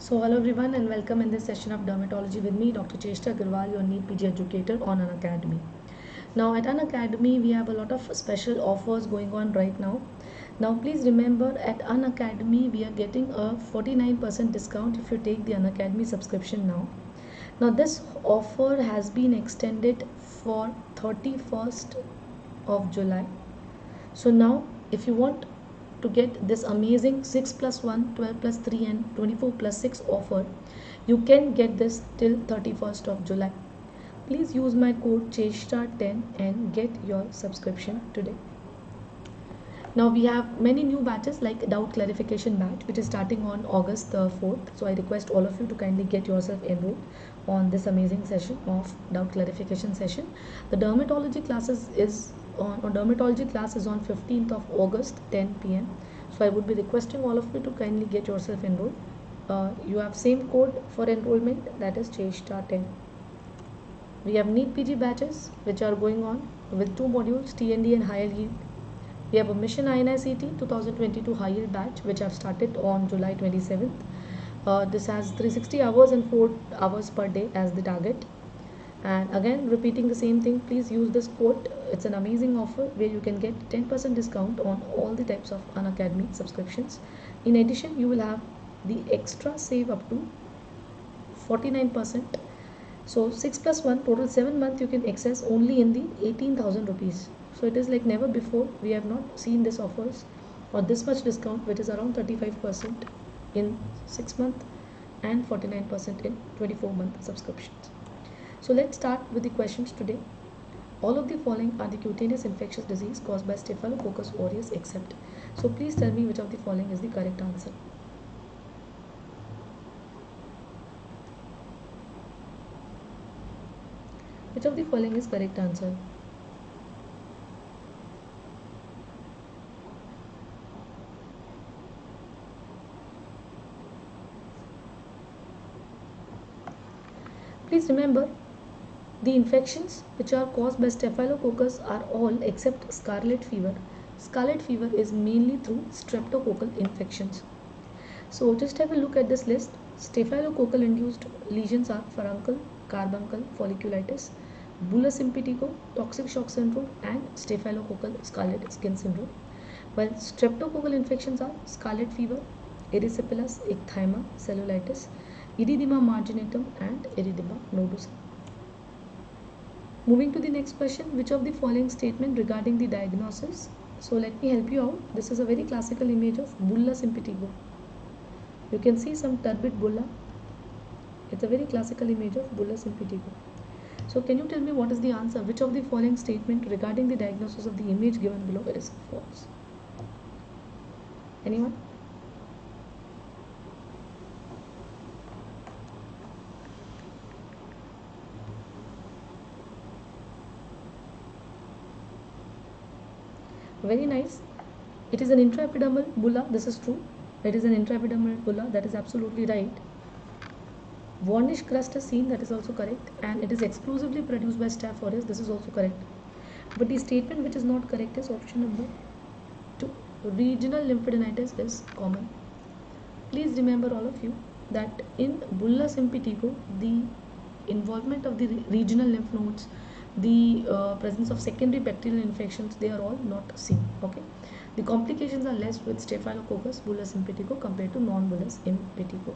So hello everyone and welcome in this session of dermatology with me, Dr. Chcesta Agarwal, your NEET PG educator on Unacademy. Now at Unacademy we have a lot of special offers going on right now. Now please remember at Unacademy we are getting a 49% discount if you take the Unacademy subscription now. Now this offer has been extended for 31st of July. So now if you want to get this amazing 6 plus 1, 12 plus 3 and 24 plus 6 offer, you can get this till 31st of July. Please use my code CHESTA10 and get your subscription today. Now we have many new batches like doubt clarification batch which is starting on August 4th. So I request all of you to kindly get yourself enrolled on this amazing session of doubt clarification session. The dermatology classes is on dermatology class is on 15th of August 10 p.m. So I would be requesting all of you to kindly get yourself enrolled. You have same code for enrollment, that is CHESTA10. We have NEET PG batches which are going on with 2 modules, TND and higher yield. We have a Mission INICT 2022 high yield batch which have started on July 27th. This has 360 hours and 4 hours per day as the target. And again repeating the same thing, please use this code. It's an amazing offer where you can get 10% discount on all the types of Unacademy subscriptions. In addition, you will have the extra save up to 49%. So 6 plus 1 total 7 months you can access only in the 18,000 rupees. So it is like never before. We have not seen this offers or this much discount, which is around 35% in 6 month and 49% in 24-month subscriptions. So let's start with the questions today. All of the following are the cutaneous infectious disease caused by staphylococcus aureus except. So please tell me which of the following is the correct answer. Which of the following is correct answer? Please remember, the infections which are caused by staphylococcus are all except scarlet fever. Scarlet fever is mainly through streptococcal infections. So just have a look at this list. Staphylococcal induced lesions are furuncle, carbuncle, folliculitis, bullous impetigo, toxic shock syndrome and staphylococcal scarlet skin syndrome. While streptococcal infections are scarlet fever, erysipelas, ecthyma, cellulitis, erythema marginatum and erythema nodosum. Moving to the next question, which of the following statement regarding the diagnosis? So let me help you out. This is a very classical image of bullous impetigo. You can see some turbid bulla. It's a very classical image of bullous impetigo. So can you tell me what is the answer? Which of the following statement regarding the diagnosis of the image given below is false? Anyone? Very nice. It is an intraepidermal bulla. This is true. It is an intraepidermal bulla. That is absolutely right. Warnish crust is seen. That is also correct. And it is exclusively produced by Staph aureus. This is also correct. But the statement which is not correct is option number 2. Regional lymphadenitis is common. Please remember all of you that in bullous impetigo, the involvement of the regional lymph nodes, the presence of secondary bacterial infections, they are all not seen. Okay, the complications are less with staphylococcus bullous impetigo compared to non-bullous impetigo.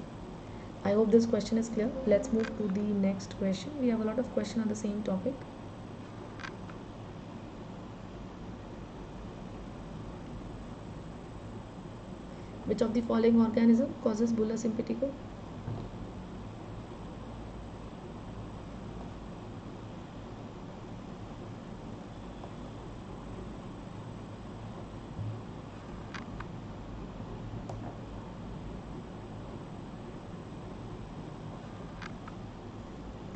I hope this question is clear. Let's move to the next question. We have a lot of questions on the same topic. Which of the following organism causes bullous impetigo?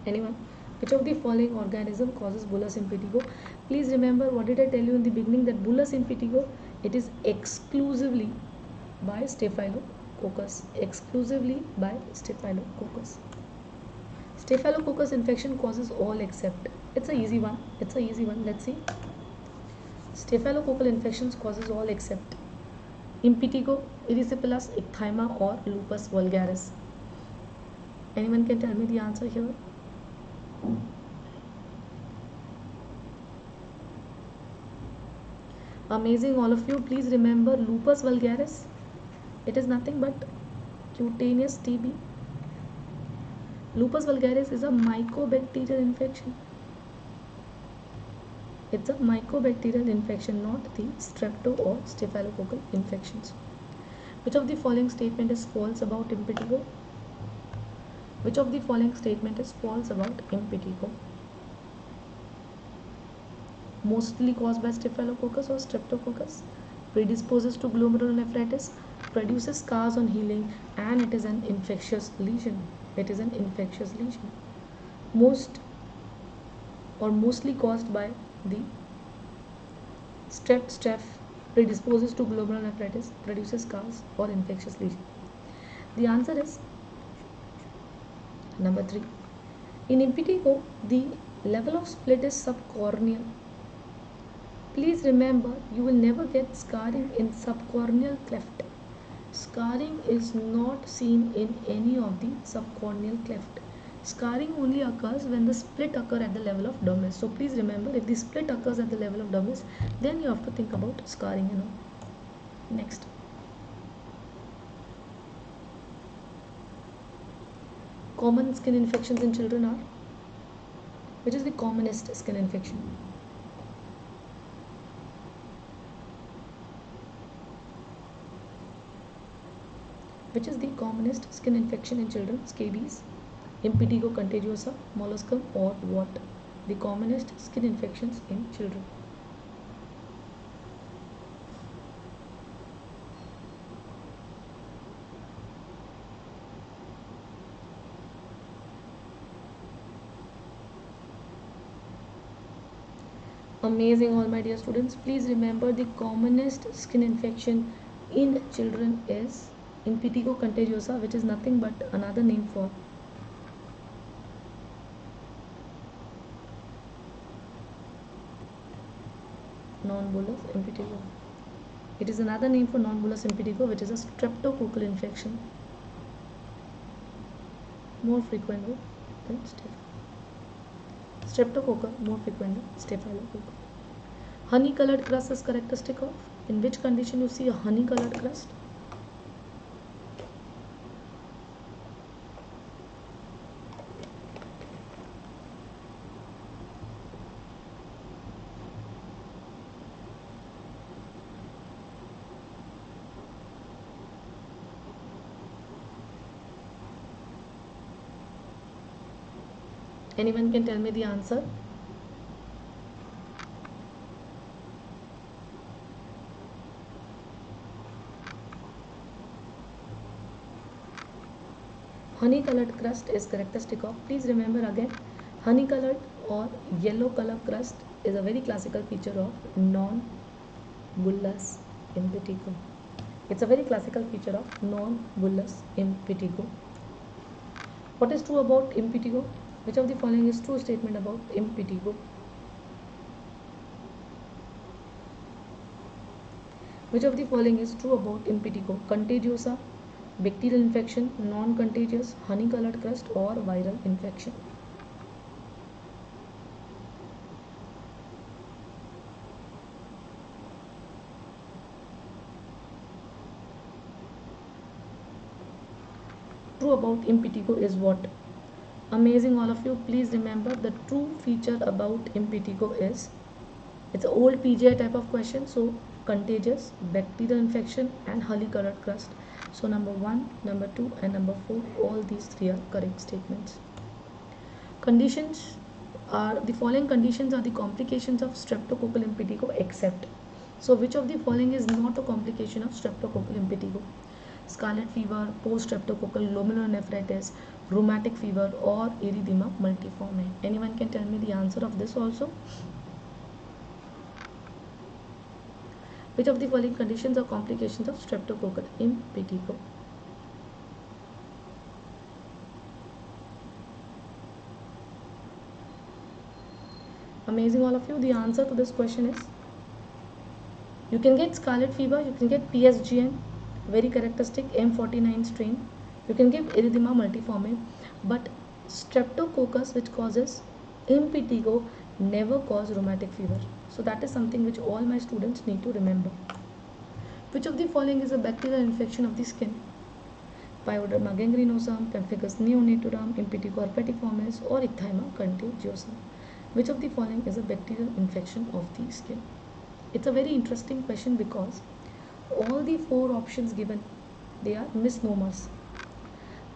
Anyone? Which of the following organism causes bullous impetigo? Please remember, what did I tell you in the beginning, that bullous impetigo, it is exclusively by staphylococcus. Exclusively by staphylococcus. Staphylococcus infection causes all except. It's a easy one. It's a easy one. Let's see. Staphylococcal infections causes all except impetigo, erysipelas, ecthyma or lupus vulgaris. Anyone can tell me the answer here? Amazing, all of you. Please remember lupus vulgaris. It is nothing but cutaneous TB. Lupus vulgaris is a mycobacterial infection. It's a mycobacterial infection, not the strepto or staphylococcal infections. Which of the following statement is false about impetigo? Which of the following statement is false about impetigo? Mostly caused by staphylococcus or streptococcus, predisposes to glomerulonephritis, produces scars on healing, and it is an infectious lesion. It is an infectious lesion. Mostly caused by the strep, predisposes to glomerulonephritis, produces scars or infectious lesion. The answer is number 3. In impetigo, the level of split is subcorneal. Please remember, you will never get scarring in subcorneal cleft. Scarring is not seen in any of the subcorneal cleft. Scarring only occurs when the split occurs at the level of dermis. So please remember, if the split occurs at the level of dermis, then you have to think about scarring, Next. Common skin infections in children are? Which is the commonest skin infection? Which is the commonest skin infection in children? Scabies, impetigo contagiosa, molluscum, or what? The commonest skin infections in children. Amazing, all my dear students. Please remember, the commonest skin infection in children is impetigo contagiosa, which is nothing but another name for non-bullous impetigo. It is another name for non-bullous impetigo, which is a streptococcal infection, more frequently than streptococcal, more frequent than staphylococcal. Honey colored crust is characteristic of? In which condition you see a honey colored crust? Anyone can tell me the answer? Honey colored crust is characteristic of? Please remember again, honey colored or yellow color crust is a very classical feature of non-bullous impetigo. It's a very classical feature of non-bullous impetigo. What is true about impetigo? Which of the following is true statement about impetigo? Which of the following is true about impetigo? Contagiosa, bacterial infection, non-contagious, honey colored crust, or viral infection? True about impetigo is what? Amazing, all of you. Please remember, the true feature about impetigo is, it's an old PGI type of question, so contagious, bacterial infection, and honey colored crust. So number 1, number 2, and number 4, all these 3 are correct statements. Conditions are, the following conditions are the complications of streptococcal impetigo except. So which of the following is not a complication of streptococcal impetigo? Scarlet fever, post-streptococcal glomerulonephritis, rheumatic fever, or erythema multiforme. Anyone can tell me the answer of this also? Which of the following conditions are complications of streptococcal impetigo? Amazing, all of you. The answer to this question is, you can get scarlet fever, you can get PSGN, very characteristic M49 strain. You can give erythema multiforme. but streptococcus, which causes impetigo, never cause rheumatic fever. So that is something which all my students need to remember. Which of the following is a bacterial infection of the skin? Pyoderma gangrenosum, pemphigus neonatorum, impetigo herpetiformis, or Ecthyma contagiosum. Which of the following is a bacterial infection of the skin? It's a very interesting question because all the four options given, they are misnomers.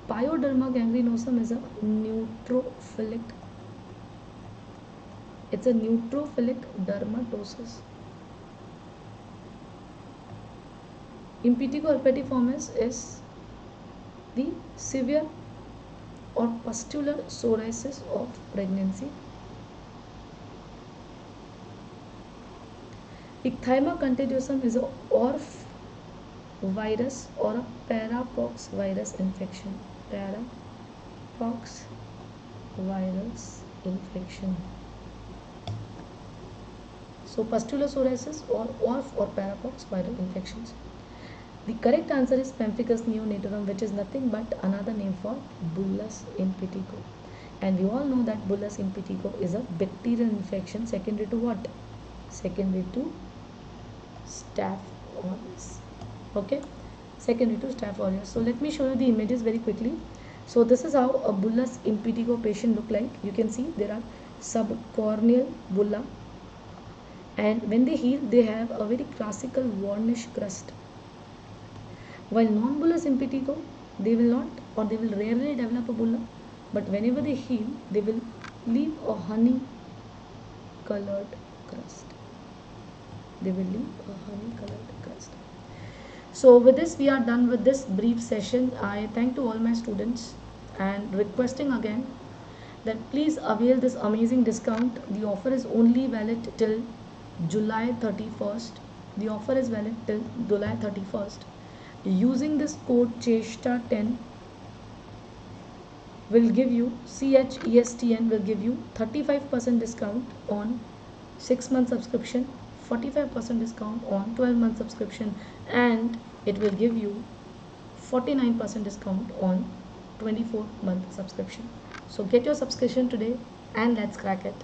Pyoderma gangrenosum is a neutrophilic. It's a neutrophilic dermatosis. Impetigo herpetiformis is the severe or pustular psoriasis of pregnancy. Ecthyma contagiosum is a orf virus or a parapox virus infection. Parapox virus infection. So pustular psoriasis or orf or parapox viral infections. The correct answer is pemphigus neonatorum, which is nothing but another name for bullous impetigo. And we all know that bullous impetigo is a bacterial infection secondary to what? Secondary to staph aureus. Okay, secondary to staph aureus. So let me show you the images very quickly. So this is how a bullous impetigo patient look like. You can see there are subcorneal bulla, and when they heal, they have a very classical warnish crust. While non-bullous impetigo, they will not, or they will rarely develop a bulla, but whenever they heal, they will leave a honey colored crust. They will leave a honey colored crust. So with this, we are done with this brief session. I thank to all my students and requesting again that please avail this amazing discount. The offer is only valid till July 31st. The offer is valid till July 31st. Using this code CHESTA10 will give you, CHESTN will give you 35% discount on 6-month subscription, 45% discount on 12-month subscription, and it will give you 49% discount on 24-month subscription. So get your subscription today and let's crack it.